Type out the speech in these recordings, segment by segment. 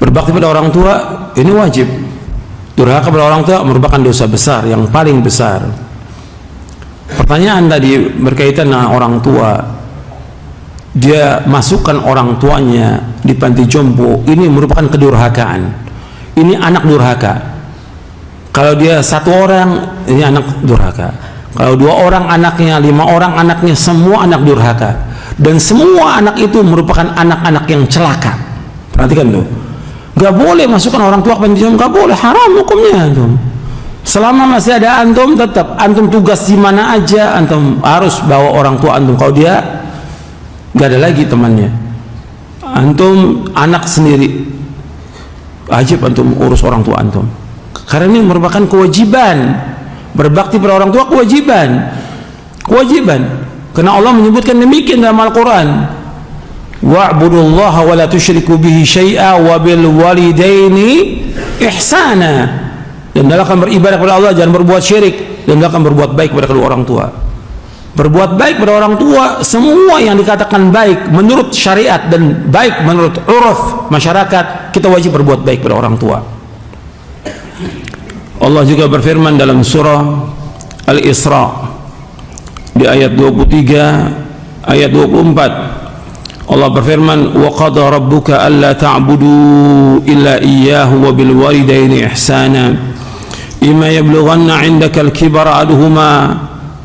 Berbakti pada orang tua ini wajib. Durhaka pada orang tua merupakan dosa besar yang paling besar. Pertanyaan tadi berkaitan dengan orang tua, dia masukkan orang tuanya di panti jompo, ini merupakan kedurhakaan. Ini anak durhaka. Kalau dia satu orang, ini anak durhaka. Kalau 2 orang anaknya, 5 orang anaknya, semua anak durhaka. Dan semua anak itu merupakan anak-anak yang celaka. Perhatikan tuh, gak boleh masukkan orang tua ke panti jompo, gak boleh, haram hukumnya antum. Selama masih ada antum, tetap antum tugas di mana aja, antum harus bawa orang tua antum. Kalau dia gak ada lagi temannya, antum anak sendiri, wajib antum urus orang tua antum, karena ini merupakan kewajiban. Berbakti pada orang tua kewajiban, karena Allah menyebutkan demikian dalam Al-Quran, wa'budullaha wa la tusyriku bihi syai'a wa bil walidaini ihsana. Dan dalam beribadah kepada Allah jangan berbuat syirik, dan dalam berbuat baik kepada kedua orang tua. Berbuat baik pada orang tua, semua yang dikatakan baik menurut syariat dan baik menurut uruf masyarakat, kita wajib berbuat baik pada orang tua. Allah juga berfirman dalam surah Al-Isra di ayat 23 ayat 24, Allah berfirman, wa qada rabbuka alla ta'budu illa iyyahu wa bil walidaini ihsana imma yablughanna 'indaka al-kibara ahaduhuma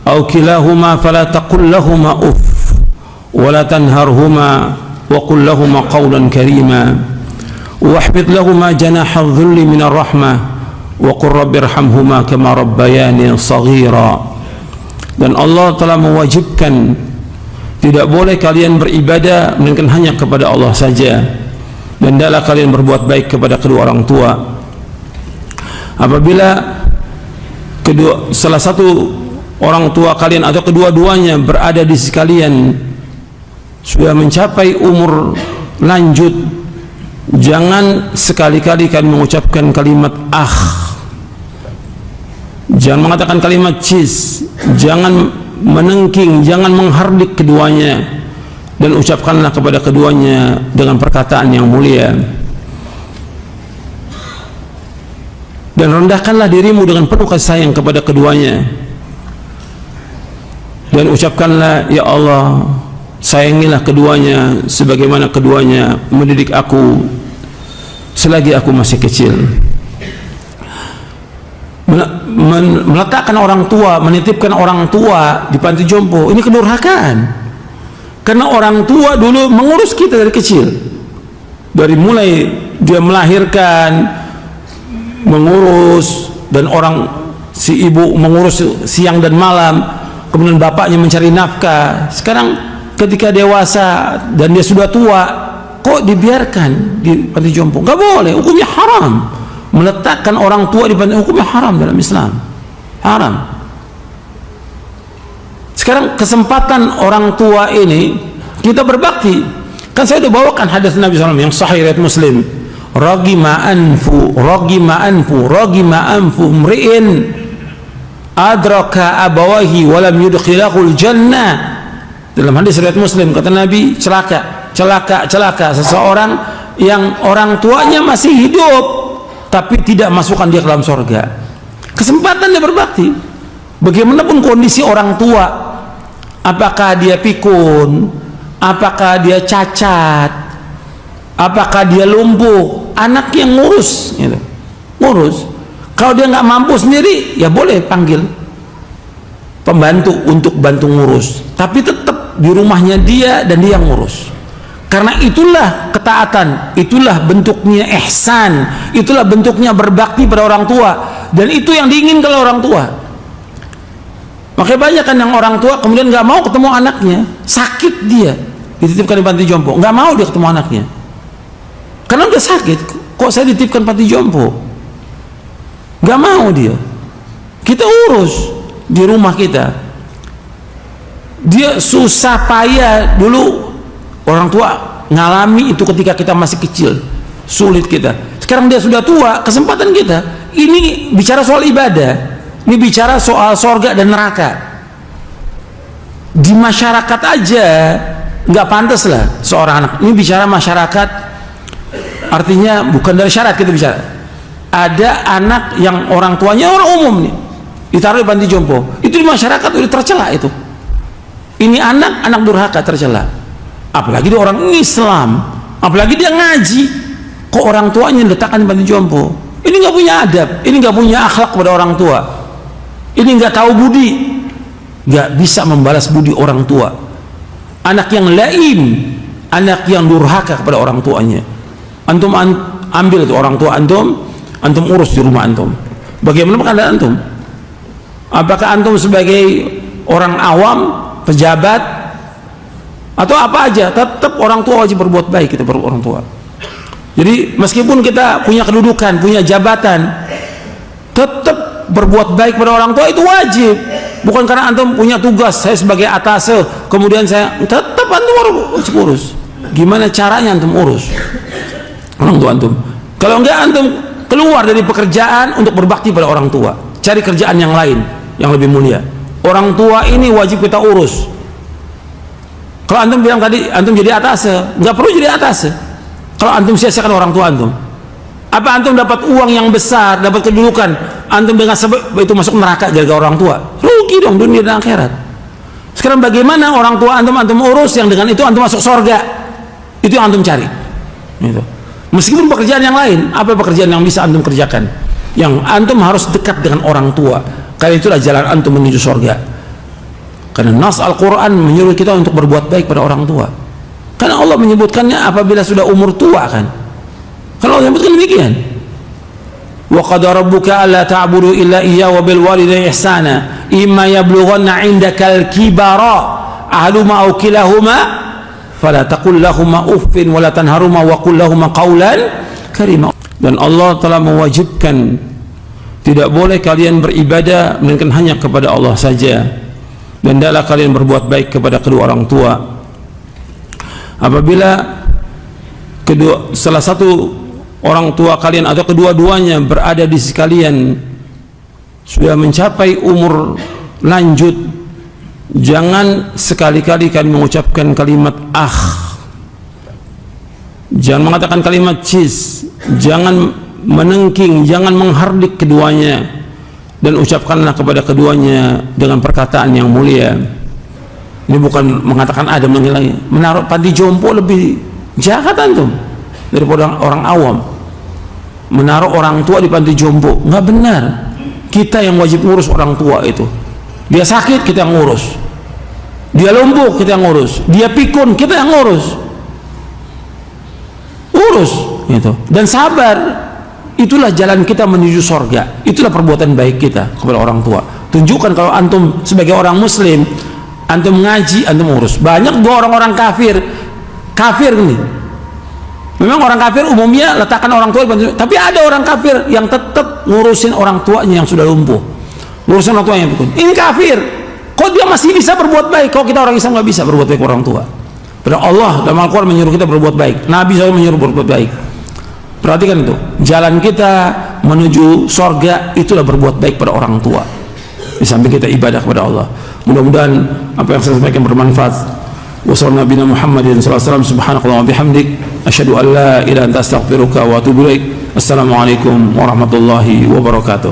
aw kilahuma fala taqul lahumā uff wa la tanharhumā wa qul lahumā qawlan karīmā wahfidh lahumā janāha adh-dhulli minar rahmah wa qur rabbirhamhuma kama rabbayani shaghira. Dan Allah telah mewajibkan tidak boleh kalian beribadah melainkan hanya kepada Allah saja, dan hendaklah kalian berbuat baik kepada kedua orang tua. Apabila salah satu orang tua kalian atau kedua-duanya berada di sisi kalian sudah mencapai umur lanjut, jangan sekali-kali kalian mengucapkan kalimat jangan mengatakan kalimat cis, jangan menengking, jangan menghardik keduanya, dan ucapkanlah kepada keduanya dengan perkataan yang mulia. Dan rendahkanlah dirimu dengan penuh kasih sayang kepada keduanya, dan ucapkanlah, ya Allah, sayangilah keduanya sebagaimana keduanya mendidik aku selagi aku masih kecil. Meletakkan orang tua, menitipkan orang tua di panti jompo, ini kedurhakaan. Karena orang tua dulu mengurus kita dari kecil, dari mulai dia melahirkan, mengurus, dan si ibu mengurus siang dan malam, kemudian bapaknya mencari nafkah. Sekarang ketika dewasa dan dia sudah tua, kok dibiarkan di panti jompo? Gak boleh, hukumnya haram. Meletakkan orang tua di panti, hukumnya haram dalam Islam, haram. Sekarang kesempatan orang tua ini kita berbakti. Kan saya sudah bawakan hadis Nabi SAW yang sahih riwayat Muslim, ragima anfu mri'in adraka abawahi walam yudkhilahul jannah. Dalam hadis riwayat Muslim kata Nabi, celaka seseorang yang orang tuanya masih hidup tapi tidak masukkan dia ke dalam surga. Kesempatan dia berbakti. Bagaimanapun kondisi orang tua, apakah dia pikun, apakah dia cacat, apakah dia lumpuh, anak yang ngurus gitu. Ngurus. Kalau dia nggak mampu sendiri, ya boleh panggil pembantu untuk bantu ngurus, tapi tetap di rumahnya dia dan dia yang ngurus. Karena itulah ketaatan, itulah bentuknya ihsan, itulah bentuknya berbakti pada orang tua, dan itu yang diinginkan oleh orang tua. Makanya banyak kan yang orang tua kemudian nggak mau ketemu anaknya, sakit dia, dititipkan di panti jompo, nggak mau dia ketemu anaknya, karena udah sakit. Kok saya dititipkan panti jompo? Nggak mau dia. Kita urus di rumah kita. Dia susah payah dulu. Orang tua ngalami itu ketika kita masih kecil, sulit kita. Sekarang dia sudah tua, kesempatan kita. Ini bicara soal ibadah, ini bicara soal sorga dan neraka. Di masyarakat aja nggak pantas lah seorang anak. Ini bicara masyarakat Artinya bukan dari syarat kita bicara. Ada anak yang orang tuanya orang umum nih, ditaruh di panti jompo, itu di masyarakat udah tercela itu. Ini anak durhaka, tercela. Apalagi dia orang Islam, apalagi dia ngaji, kok orang tuanya letakkan di panti jompo. Ini nggak punya adab, ini nggak punya akhlak kepada orang tua, ini nggak tahu budi, nggak bisa membalas budi orang tua. Anak yang laim, anak yang durhaka kepada orang tuanya. Antum ambil itu orang tua antum urus di rumah antum. Bagaimana keadaan antum? Apakah antum sebagai orang awam, pejabat, atau apa aja, tetap orang tua wajib berbuat baik kita pada orang tua. Jadi meskipun kita punya kedudukan, punya jabatan, tetap berbuat baik pada orang tua itu wajib. Bukan karena antum punya tugas, saya sebagai atase, kemudian saya tetap antum harus urus. Gimana caranya antum urus orang tua antum? Kalau enggak, antum keluar dari pekerjaan untuk berbakti pada orang tua, cari kerjaan yang lain yang lebih mulia. Orang tua ini wajib kita urus. Kalau antum bilang tadi antum jadi atase, nggak perlu jadi atase. Kalau antum sia-siakan orang tua antum, apa antum dapat uang yang besar, dapat kedudukan, antum dengan sebab itu masuk neraka gara-gara orang tua? Rugi dong dunia dan akhirat. Sekarang bagaimana orang tua antum urus, yang dengan itu antum masuk surga? Itu yang antum cari. Gitu. Meskipun pekerjaan yang lain, apa pekerjaan yang bisa antum kerjakan? Yang antum harus dekat dengan orang tua, karena itulah jalan antum menuju surga. Karena nas Al-Quran menyuruh kita untuk berbuat baik pada orang tua. Karena Allah menyebutkannya apabila sudah umur tua kan. Kalau Allah menyebutkan demikian. Wa qadara rabbuka alla ta'budu illa iyyahu wa bil walidayni ihsana imma yablughanna 'indakal kibara ahaduhuma aw kilahuma fala taqul lahumā uffin wa la tanharhumā wa qul lahumā qawlan karīmā. Dan Allah telah mewajibkan tidak boleh kalian beribadah melainkan hanya kepada Allah saja, dan hendaklah kalian berbuat baik kepada kedua orang tua. Apabila salah satu orang tua kalian atau kedua-duanya berada di sisi kalian sudah mencapai umur lanjut, jangan sekali-kali kalian mengucapkan kalimat jangan mengatakan kalimat cis, jangan menengking, jangan menghardik keduanya, dan ucapkanlah kepada keduanya dengan perkataan yang mulia. Ini bukan mengatakan ada menghilangnya. Menaruh panti jompo lebih jahat antum daripada orang awam. Menaruh orang tua di panti jompo nggak benar. Kita yang wajib ngurus orang tua itu. Dia sakit kita yang ngurus, dia lumpuh kita yang ngurus, dia pikun kita yang ngurus. Urus gitu. Dan sabar, itulah jalan kita menuju surga. Itulah perbuatan baik kita kepada orang tua. Tunjukkan kalau antum sebagai orang muslim, antum ngaji, antum urus. Banyak orang-orang kafir ini. Memang orang kafir umumnya letakkan orang tua, tapi ada orang kafir yang tetap ngurusin orang tuanya yang sudah lumpuh, ngurusin orang tuanya yang pikun. Ini kafir. Kok dia masih bisa berbuat baik? Kok kita orang Islam nggak bisa berbuat baik orang tua? Padahal Allah dalam Al-Quran menyuruh kita berbuat baik. Nabi SAW menyuruh berbuat baik. Perhatikan itu. Jalan kita menuju surga itulah berbuat baik pada orang tua. Di samping kita ibadah kepada Allah. Mudah-mudahan apa yang saya sampaikan bermanfaat. Wassallallahu Nabi Muhammadin sallallahu alaihi wasallam, subhanakallah wa bihamdik, asyhadu an la ilaha illa anta astaghfiruka wa atubu ilaik. Assalamualaikum warahmatullahi wabarakatuh.